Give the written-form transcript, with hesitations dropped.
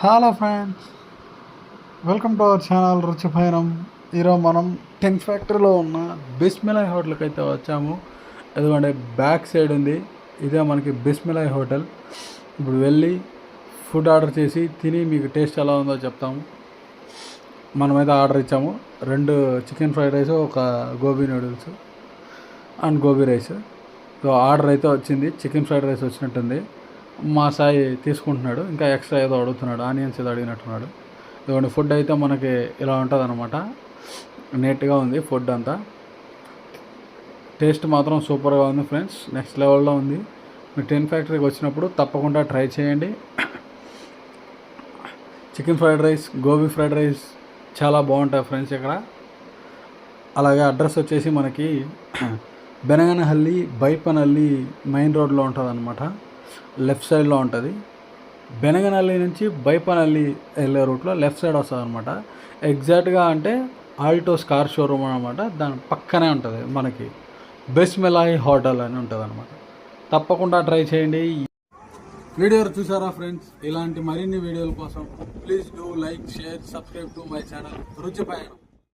Hello friends, welcome to our channel రుచి పయనం. ఈరోజు మనం 10 ఫ్యాక్టరీలో ఉన్న బిస్మిలాయ్ హోటల్కి అయితే వచ్చాము. ఎందుకంటే బ్యాక్ సైడ్ ఉంది, ఇదే మనకి బిస్మిలాయ్ హోటల్. ఇప్పుడు వెళ్ళి ఫుడ్ ఆర్డర్ చేసి తిని మీకు టేస్ట్ ఎలా ఉందో చెప్తాము. మనమైతే ఆర్డర్ ఇచ్చాము 2 చికెన్ ఫ్రైడ్ రైస్, ఒక gobi noodles and gobi rice. So order అయితే వచ్చింది, చికెన్ ఫ్రైడ్ రైస్ వచ్చినట్టుంది. మా సాయి తీసుకుంటున్నాడు, ఇంకా ఎక్స్ట్రా ఏదో అడుగుతున్నాడు, ఆనియన్స్ ఏదో అడిగినట్టున్నాడు. ఇదిగోండి ఫుడ్ అయితే మనకి ఇలా ఉంటుంది అనమాట. నీట్గా ఉంది ఫుడ్ అంతా. టేస్ట్ మాత్రం సూపర్గా ఉంది ఫ్రెండ్స్, నెక్స్ట్ లెవెల్లో ఉంది. మీరు 10 ఫ్యాక్టరీకి వచ్చినప్పుడు తప్పకుండా ట్రై చేయండి. Chicken fried rice, gobi fried rice చాలా బాగుంటాయి ఫ్రెండ్స్ ఇక్కడ. అలాగే అడ్రస్ వచ్చేసి మనకి బెనగనహల్లి బైపనహల్లి మెయిన్ రోడ్లో ఉంటుంది అనమాట. లెఫ్ట్ సైడ్లో ఉంటుంది. బెనగనహల్లి నుంచి బైపనహల్లి వెళ్ళే రూట్లో లెఫ్ట్ సైడ్ వస్తుంది అనమాట. ఎగ్జాక్ట్గా అంటే ఆల్టోస్ కార్ షోరూమ్ అనమాట, దాని పక్కనే ఉంటుంది మనకి బిస్మిలాయ్ హోటల్ అని ఉంటుంది అనమాట. తప్పకుండా ట్రై చేయండి. వీడియో చూసారా ఫ్రెండ్స్? ఇలాంటి మరిన్ని వీడియోల కోసం please do like, share, subscribe to my channel రుచి పయనం.